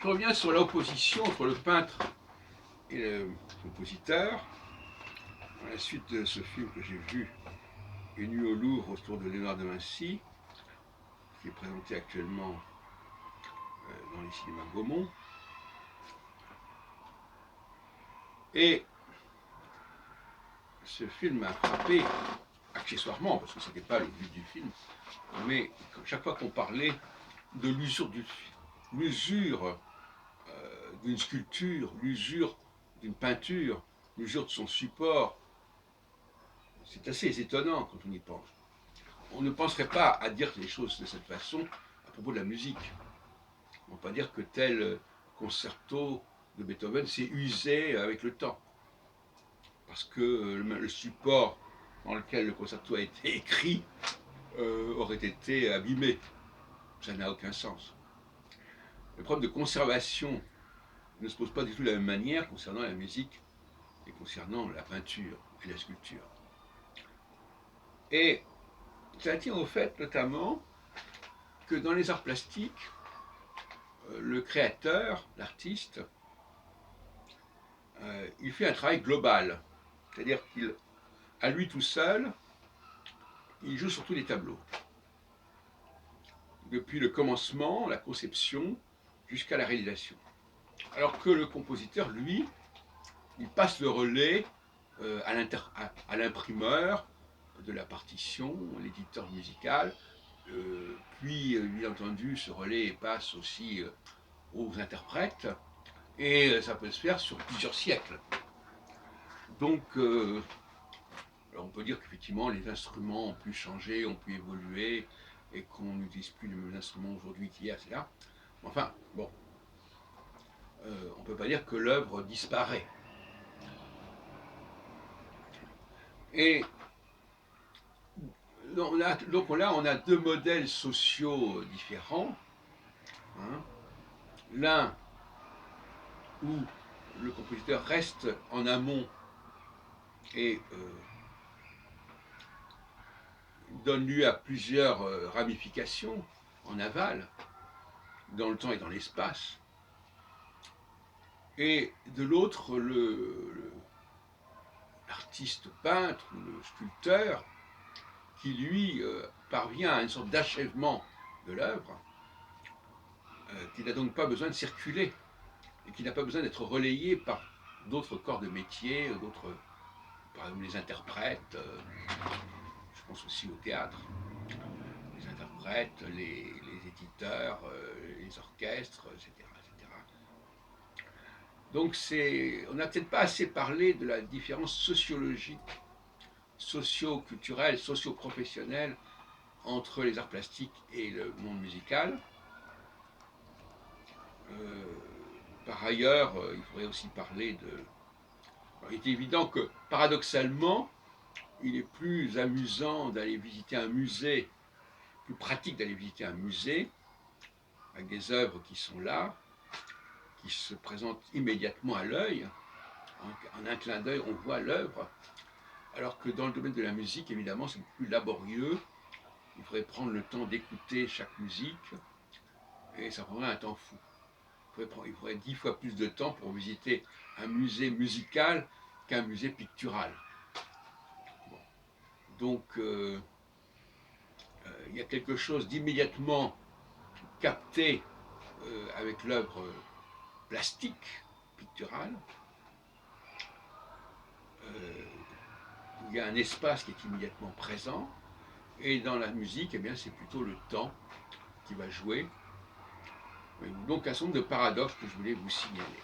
Je reviens sur l'opposition entre le peintre et le compositeur. À la suite de ce film que j'ai vu, Une nuit au Louvre autour de Léonard de Vinci, qui est présenté actuellement dans les cinémas Gaumont. Et ce film m'a frappé accessoirement, parce que ce n'était pas le but du film, mais chaque fois qu'on parlait de l'usure d'une sculpture, l'usure d'une peinture, l'usure de son support, c'est assez étonnant quand on y pense. On ne penserait pas à dire les choses de cette façon à propos de la musique. On ne va pas dire que tel concerto de Beethoven s'est usé avec le temps. Parce que le support dans lequel le concerto a été écrit aurait été abîmé. Ça n'a aucun sens. Le problème de conservation ne se pose pas du tout de la même manière concernant la musique et concernant la peinture et la sculpture. Et ça tient au fait notamment que dans les arts plastiques, le créateur, l'artiste, il fait un travail global. C'est-à-dire qu'à lui tout seul, il joue sur tous les tableaux. Depuis le commencement, la conception, jusqu'à la réalisation. Alors que le compositeur, lui, il passe le relais à l'imprimeur de la partition, l'éditeur musical, puis bien entendu ce relais passe aussi aux interprètes, et ça peut se faire sur plusieurs siècles. Donc on peut dire qu'effectivement les instruments ont pu changer, ont pu évoluer, et qu'on n'utilise plus les mêmes instruments aujourd'hui qu'hier, etc. Enfin, bon, on ne peut pas dire que l'œuvre disparaît. Et donc là, on a deux modèles sociaux différents. Hein. L'un où le compositeur reste en amont et donne lieu à plusieurs ramifications en aval, dans le temps et dans l'espace. Et de l'autre, l'artiste peintre ou le sculpteur qui, lui, parvient à une sorte d'achèvement de l'œuvre, qui n'a donc pas besoin de circuler et qui n'a pas besoin d'être relayé par d'autres corps de métier, par exemple les interprètes, je pense aussi au théâtre, les interprètes, les éditeurs, les orchestres, etc. Donc on n'a peut-être pas assez parlé de la différence sociologique, socio-culturelle, socio-professionnelle entre les arts plastiques et le monde musical. Par ailleurs, il faudrait aussi parler de... Alors, il est évident que, paradoxalement, il est plus amusant d'aller visiter un musée, plus pratique d'aller visiter un musée, avec des œuvres qui sont là, qui se présentent immédiatement à l'œil. En un clin d'œil, on voit l'œuvre. Alors que dans le domaine de la musique, évidemment, c'est plus laborieux. Il faudrait prendre le temps d'écouter chaque musique, et ça prendrait un temps fou. Il faudrait 10 fois plus de temps pour visiter un musée musical qu'un musée pictural. Bon. Donc, il y a quelque chose d'immédiatement capté avec l'œuvre plastique, picturale. Il y a un espace qui est immédiatement présent. Et dans la musique, eh bien, c'est plutôt le temps qui va jouer. Donc un certain nombre de paradoxes que je voulais vous signaler.